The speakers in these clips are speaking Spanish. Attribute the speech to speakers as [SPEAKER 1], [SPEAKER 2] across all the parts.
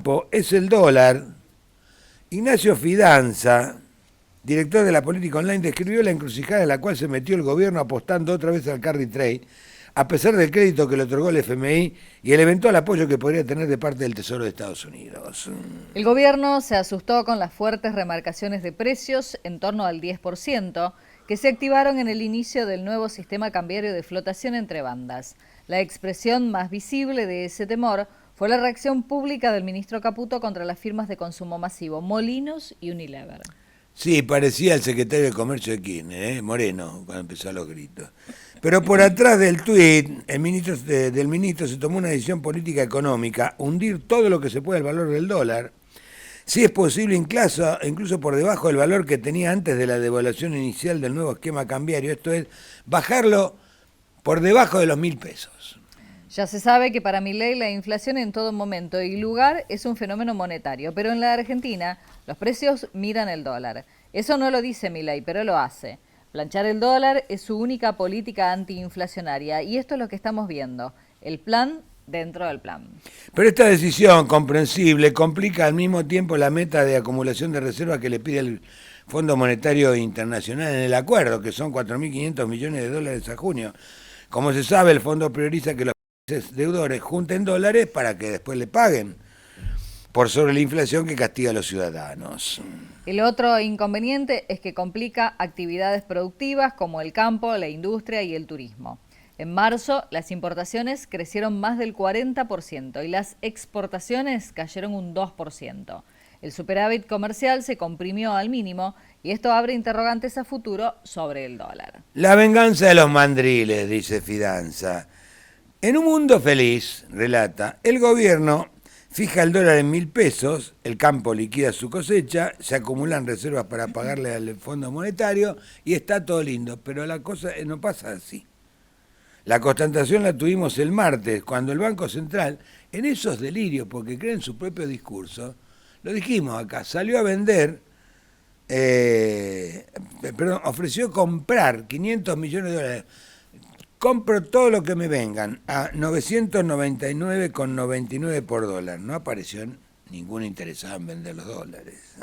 [SPEAKER 1] campo es el dólar. Ignacio Fidanza, director de la política online, describió la encrucijada en la cual se metió el gobierno apostando otra vez al carry trade, a pesar del crédito que le otorgó el FMI y el eventual apoyo que podría tener de parte del Tesoro de Estados Unidos.
[SPEAKER 2] El gobierno se asustó con las fuertes remarcaciones de precios en torno al 10%, que se activaron en el inicio del nuevo sistema cambiario de flotación entre bandas. La expresión más visible de ese temor fue la reacción pública del ministro Caputo contra las firmas de consumo masivo, Molinos y Unilever.
[SPEAKER 1] Sí, parecía el secretario de Comercio de Kirchner, Moreno, cuando empezó los gritos. Pero por atrás del tuit, del ministro se tomó una decisión política económica, hundir todo lo que se pueda el valor del dólar, si es posible incluso por debajo del valor que tenía antes de la devaluación inicial del nuevo esquema cambiario, esto es, bajarlo por debajo de los 1.000 pesos.
[SPEAKER 2] Ya se sabe que para Milei la inflación en todo momento y lugar es un fenómeno monetario, pero en la Argentina los precios miran el dólar. Eso no lo dice Milei, pero lo hace. Planchar el dólar es su única política antiinflacionaria y esto es lo que estamos viendo, el plan dentro del plan.
[SPEAKER 1] Pero esta decisión comprensible complica al mismo tiempo la meta de acumulación de reservas que le pide el Fondo Monetario Internacional en el acuerdo, que son 4.500 millones de dólares a junio. Como se sabe, el fondo prioriza que los deudores junten dólares para que después le paguen por sobre la inflación que castiga a los ciudadanos.
[SPEAKER 2] El otro inconveniente es que complica actividades productivas como el campo, la industria y el turismo. En marzo, las importaciones crecieron más del 40% y las exportaciones cayeron un 2%. El superávit comercial se comprimió al mínimo y esto abre interrogantes a futuro sobre el dólar.
[SPEAKER 1] La venganza de los mandriles, dice Fidanza. En un mundo feliz, relata, el gobierno fija el dólar en 1.000 pesos, el campo liquida su cosecha, se acumulan reservas para pagarle al Fondo Monetario y está todo lindo, pero la cosa no pasa así. La constatación la tuvimos el martes, cuando el Banco Central, en esos delirios, porque cree en su propio discurso, lo dijimos acá, salió a vender, ofreció comprar 500 millones de dólares. Compro todo lo que me vengan a 999,99 por dólar. No apareció ningún interesado en vender los dólares.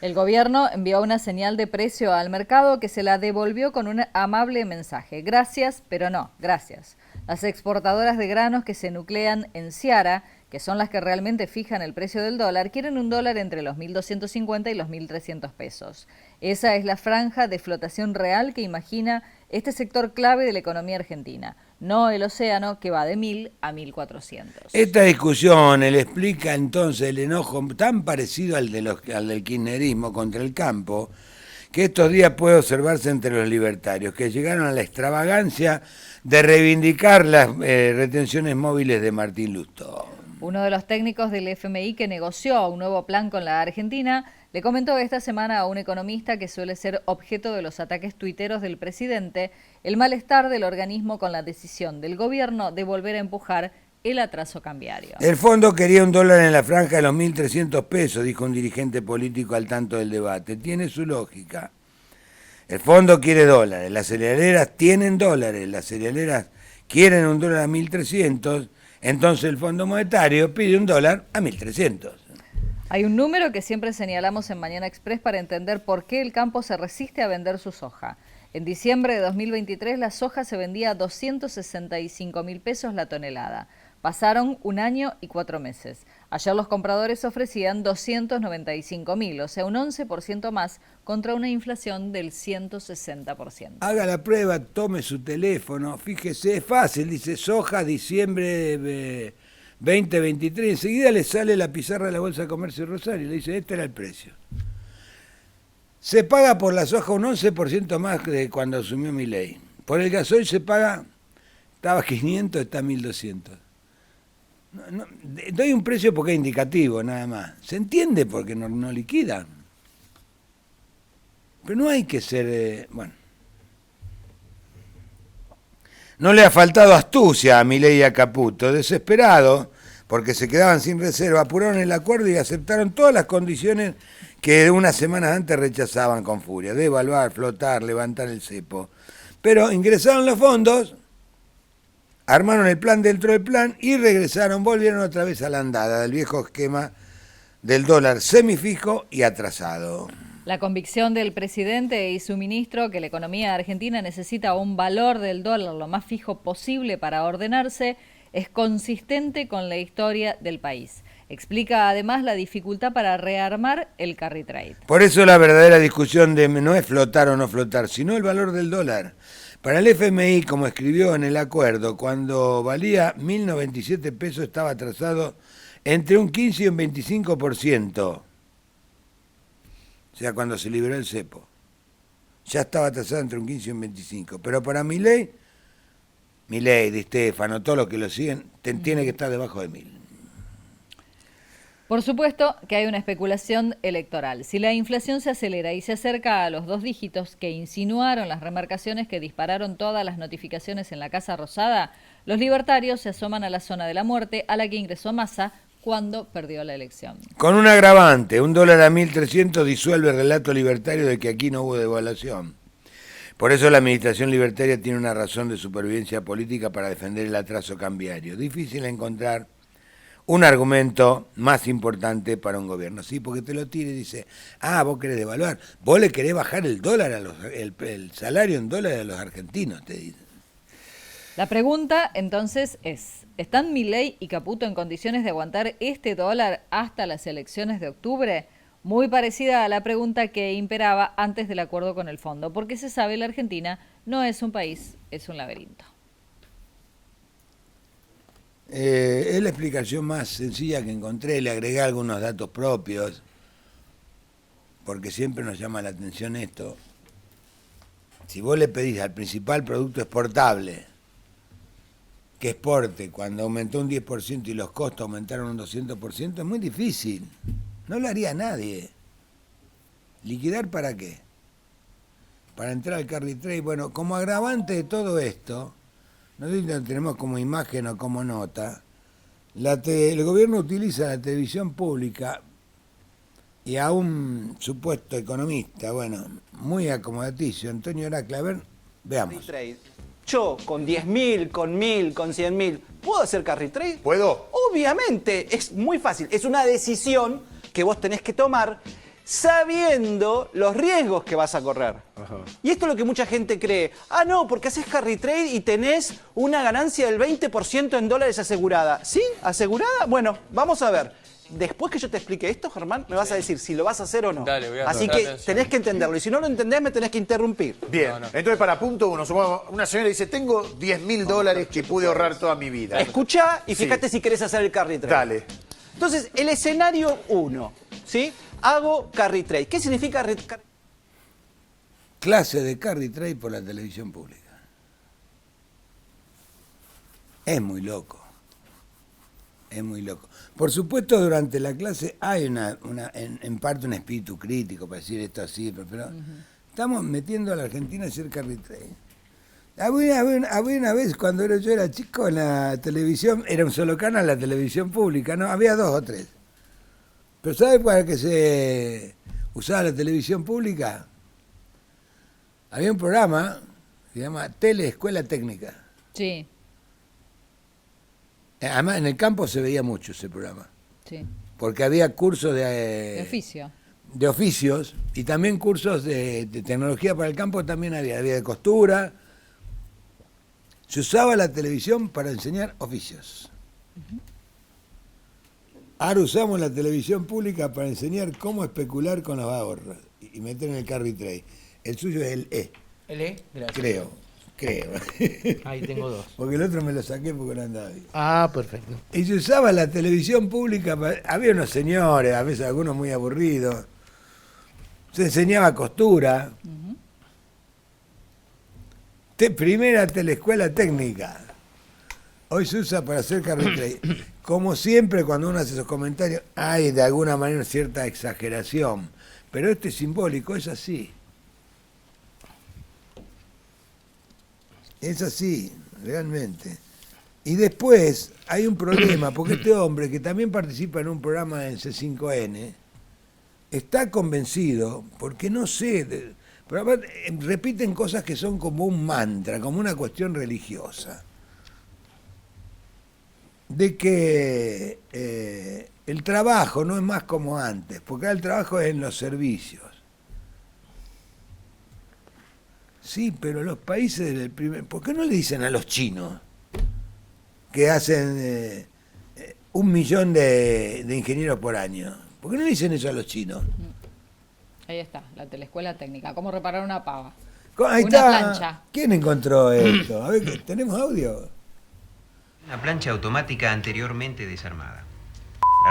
[SPEAKER 2] El gobierno envió una señal de precio al mercado que se la devolvió con un amable mensaje. Gracias, pero no, gracias. Las exportadoras de granos que se nuclean en Seara, que son las que realmente fijan el precio del dólar, quieren un dólar entre los 1.250 y los 1.300 pesos. Esa es la franja de flotación real que imagina este sector clave de la economía argentina, no el océano que va de 1.000 a 1.400.
[SPEAKER 1] Esta discusión le explica entonces el enojo tan parecido al del kirchnerismo contra el campo, que estos días puede observarse entre los libertarios, que llegaron a la extravagancia de reivindicar las retenciones móviles de Martín Lustó.
[SPEAKER 2] Uno de los técnicos del FMI que negoció un nuevo plan con la Argentina le comentó esta semana a un economista que suele ser objeto de los ataques tuiteros del presidente el malestar del organismo con la decisión del gobierno de volver a empujar el atraso cambiario.
[SPEAKER 1] El fondo quería un dólar en la franja de los 1.300 pesos, dijo un dirigente político al tanto del debate. Tiene su lógica. El fondo quiere dólares, las cerealeras tienen dólares, las cerealeras quieren un dólar a 1.300, entonces el Fondo Monetario pide un dólar a 1.300.
[SPEAKER 2] Hay un número que siempre señalamos en Mañana Express para entender por qué el campo se resiste a vender su soja. En diciembre de 2023 la soja se vendía a 265.000 pesos la tonelada. Pasaron un año y 4 meses. Ayer los compradores ofrecían 295.000, o sea un 11% más contra una inflación del 160%.
[SPEAKER 1] Haga la prueba, tome su teléfono, fíjese, es fácil, dice soja, diciembre 2023, enseguida le sale la pizarra de la Bolsa de Comercio de Rosario y le dice, este era el precio. Se paga por la soja un 11% más de cuando asumió Milei. Por el gasoil se paga, estaba 500, está 1.200. No, doy un precio porque es indicativo, nada más. Se entiende porque no liquidan. Pero no hay que ser, bueno. No le ha faltado astucia a Milei y a Caputo. Desesperado, porque se quedaban sin reserva, apuraron el acuerdo y aceptaron todas las condiciones que unas semanas antes rechazaban con furia. Devaluar, flotar, levantar el cepo. Pero ingresaron los fondos, armaron el plan dentro del plan y regresaron, volvieron otra vez a la andada del viejo esquema del dólar semifijo y atrasado.
[SPEAKER 2] La convicción del presidente y su ministro que la economía argentina necesita un valor del dólar lo más fijo posible para ordenarse es consistente con la historia del país. Explica además la dificultad para rearmar el carry trade.
[SPEAKER 1] Por eso la verdadera discusión no es flotar o no flotar, sino el valor del dólar. Para el FMI, como escribió en el acuerdo, cuando valía 1.097 pesos estaba atrasado entre un 15 y un 25%. O sea, cuando se liberó el cepo. Ya estaba atrasado entre un 15 y un 25%. Pero para Milei, Di Stefano, todos los que lo siguen, tiene que estar debajo de 1.000.
[SPEAKER 2] Por supuesto que hay una especulación electoral. Si la inflación se acelera y se acerca a los 2 dígitos que insinuaron las remarcaciones que dispararon todas las notificaciones en la Casa Rosada, los libertarios se asoman a la zona de la muerte a la que ingresó Massa cuando perdió la elección.
[SPEAKER 1] Con un agravante, un dólar a 1.300 disuelve el relato libertario de que aquí no hubo devaluación. Por eso la administración libertaria tiene una razón de supervivencia política para defender el atraso cambiario. Difícil encontrar un argumento más importante para un gobierno. Sí, porque te lo tira y dice, vos querés devaluar, vos le querés bajar el dólar el salario en dólares a los argentinos, te dice.
[SPEAKER 2] La pregunta entonces es, ¿están Milei y Caputo en condiciones de aguantar este dólar hasta las elecciones de octubre? Muy parecida a la pregunta que imperaba antes del acuerdo con el fondo, porque se sabe la Argentina no es un país, es un laberinto.
[SPEAKER 1] Es la explicación más sencilla que encontré, le agregué algunos datos propios, porque siempre nos llama la atención esto. Si vos le pedís al principal producto exportable que exporte cuando aumentó un 10% y los costos aumentaron un 200%, es muy difícil. No lo haría nadie. ¿Liquidar para qué? Para entrar al carry trade. Bueno, como agravante de todo esto, nosotros tenemos como imagen o como nota, el gobierno utiliza la televisión pública y a un supuesto economista, bueno, muy acomodaticio, Antonio Oracle. A ver, veamos.
[SPEAKER 3] Yo, con 10.000, con 1.000, con 100.000, ¿puedo hacer carry trade?
[SPEAKER 4] ¿Puedo?
[SPEAKER 3] Obviamente, es muy fácil. Es una decisión que vos tenés que tomar sabiendo los riesgos que vas a correr. Ajá. Y esto es lo que mucha gente cree. No, porque haces carry trade y tenés una ganancia del 20% en dólares asegurada. ¿Sí? ¿Asegurada? Bueno, vamos a ver. Después que yo te explique esto, Germán, me vas a decir si lo vas a hacer o no.
[SPEAKER 4] Dale, voy a
[SPEAKER 3] Así que tenés que entenderlo. Y si no lo entendés, me tenés que interrumpir.
[SPEAKER 4] Bien. Entonces, para punto 1, supongamos, una señora dice, tengo 10.000 dólares que pude ahorrar toda mi vida.
[SPEAKER 3] Escuchá y fíjate si querés hacer el carry trade.
[SPEAKER 4] Dale.
[SPEAKER 3] Entonces, el escenario 1, ¿sí? Hago carry trade. ¿Qué significa
[SPEAKER 1] Clase de carry trade por la televisión pública. Es muy loco. Es muy loco. Por supuesto, durante la clase hay en parte un espíritu crítico para decir esto así, pero estamos metiendo a la Argentina a hacer carry trade. Había una vez cuando yo era chico en la televisión, era un solo canal, la televisión pública, ¿no? Había 2 o 3. Pero ¿sabe para qué se usaba la televisión pública? Había un programa que se llama Teleescuela Técnica.
[SPEAKER 2] Sí.
[SPEAKER 1] Además, en el campo se veía mucho ese programa.
[SPEAKER 2] Sí.
[SPEAKER 1] Porque había cursos de
[SPEAKER 2] oficio.
[SPEAKER 1] De oficios y también cursos de tecnología para el campo también había de costura. Se usaba la televisión para enseñar oficios. Ahora usamos la televisión pública para enseñar cómo especular con los ahorros y meter en el carry trade. El suyo es el E.
[SPEAKER 5] ¿El E? Gracias.
[SPEAKER 1] Creo.
[SPEAKER 5] Ahí tengo 2.
[SPEAKER 1] Porque el otro me lo saqué porque no andaba bien.
[SPEAKER 5] Perfecto.
[SPEAKER 1] Y se usaba la televisión pública, había unos señores, a veces algunos muy aburridos. Se enseñaba costura. Primera teleescuela técnica. Hoy se usa para hacer carry trade. Como siempre, cuando uno hace esos comentarios, hay de alguna manera cierta exageración. Pero esto es simbólico, es así. Es así, realmente. Y después hay un problema, porque este hombre, que también participa en un programa en C5N, está convencido, porque no sé, pero repiten cosas que son como un mantra, como una cuestión religiosa. de que el trabajo no es más como antes, porque ahora el trabajo es en los servicios. Sí, pero los países del primer... ¿Por qué no le dicen a los chinos que hacen 1 millón de ingenieros por año? ¿Por qué no le dicen eso a los chinos?
[SPEAKER 2] Ahí está, la teleescuela técnica. ¿Cómo reparar una pava?
[SPEAKER 1] Ahí
[SPEAKER 2] Una
[SPEAKER 1] está.
[SPEAKER 2] plancha.
[SPEAKER 1] ¿Quién encontró esto? A ver, ¿tenemos audio?
[SPEAKER 6] Una plancha automática anteriormente desarmada.